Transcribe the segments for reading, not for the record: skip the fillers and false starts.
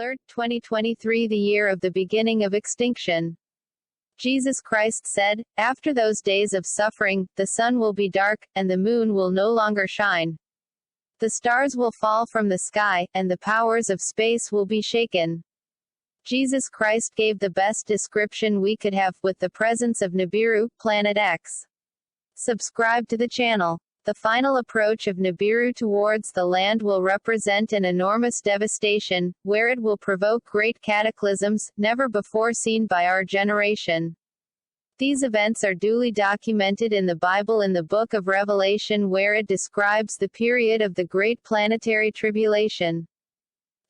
Alert, 2023, the year of the beginning of extinction. Jesus Christ said, "After those days of suffering, the sun will be dark, and the moon will no longer shine. The stars will fall from the sky, and the powers of space will be shaken." Jesus Christ gave the best description we could have, with the presence of Nibiru, Planet X. Subscribe to the channel. The final approach of Nibiru towards the land will represent an enormous devastation, where it will provoke great cataclysms, never before seen by our generation. These events are duly documented in the Bible in the book of Revelation, where it describes the period of the great planetary tribulation.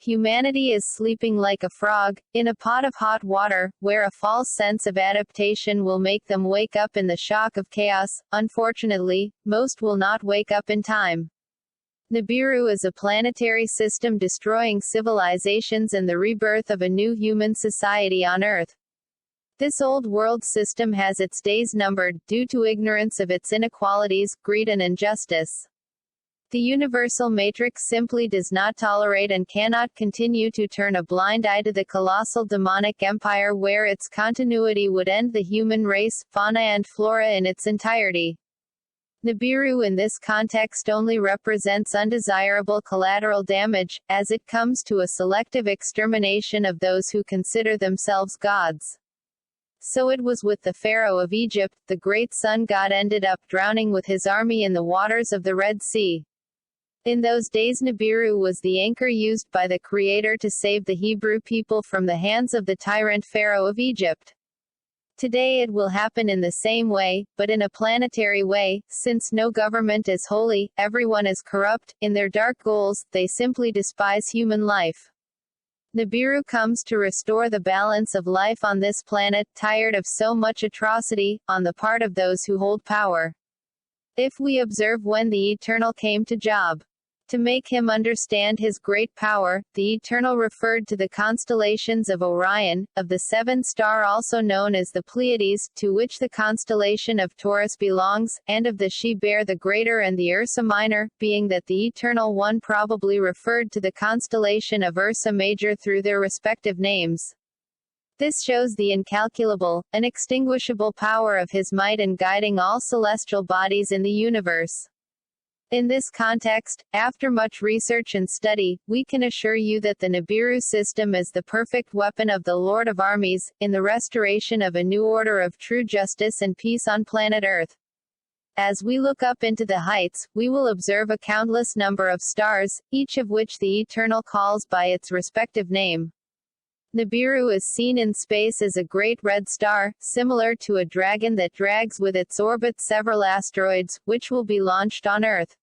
Humanity is sleeping like a frog, in a pot of hot water, where a false sense of adaptation will make them wake up in the shock of chaos. Unfortunately, most will not wake up in time. Nibiru is a planetary system destroying civilizations and the rebirth of a new human society on Earth. This old world system has its days numbered, due to ignorance of its inequalities, greed and injustice. The universal matrix simply does not tolerate and cannot continue to turn a blind eye to the colossal demonic empire where its continuity would end the human race, fauna and flora in its entirety. Nibiru in this context only represents undesirable collateral damage, as it comes to a selective extermination of those who consider themselves gods. So it was with the Pharaoh of Egypt. The great sun god ended up drowning with his army in the waters of the Red Sea. In those days Nibiru was the anchor used by the Creator to save the Hebrew people from the hands of the tyrant Pharaoh of Egypt. Today it will happen in the same way, but in a planetary way, since no government is holy, everyone is corrupt. In their dark goals, they simply despise human life. Nibiru comes to restore the balance of life on this planet, tired of so much atrocity, on the part of those who hold power. If we observe when the Eternal came to Job to make him understand his great power, the Eternal referred to the constellations of Orion, of the seventh star also known as the Pleiades, to which the constellation of Taurus belongs, and of the She-Bear the Greater and the Ursa Minor, being that the Eternal One probably referred to the constellation of Ursa Major through their respective names. This shows the incalculable, inextinguishable power of his might in guiding all celestial bodies in the universe. In this context, after much research and study, we can assure you that the Nibiru system is the perfect weapon of the Lord of Armies, in the restoration of a new order of true justice and peace on planet Earth. As we look up into the heights, we will observe a countless number of stars, each of which the Eternal calls by its respective name. Nibiru is seen in space as a great red star, similar to a dragon that drags with its orbit several asteroids, which will be launched on Earth.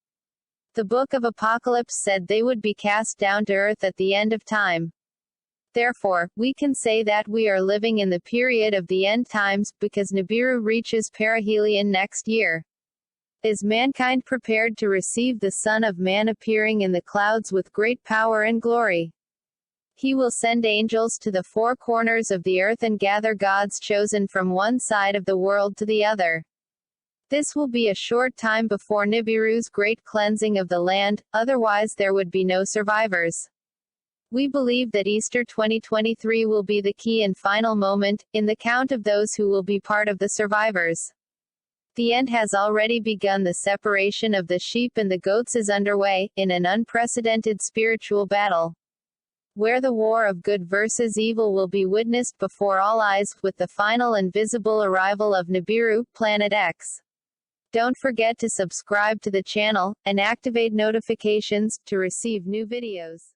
The Book of Apocalypse said they would be cast down to Earth at the end of time. Therefore, we can say that we are living in the period of the end times, because Nibiru reaches perihelion next year. Is mankind prepared to receive the Son of Man appearing in the clouds with great power and glory? He will send angels to the four corners of the earth and gather God's chosen from one side of the world to the other. This will be a short time before Nibiru's great cleansing of the land, otherwise there would be no survivors. We believe that Easter 2023 will be the key and final moment, in the count of those who will be part of the survivors. The end has already begun. The separation of the sheep and the goats is underway, in an unprecedented spiritual battle, where the war of good versus evil will be witnessed before all eyes, with the final and visible arrival of Nibiru, Planet X. Don't forget to subscribe to the channel, and activate notifications, to receive new videos.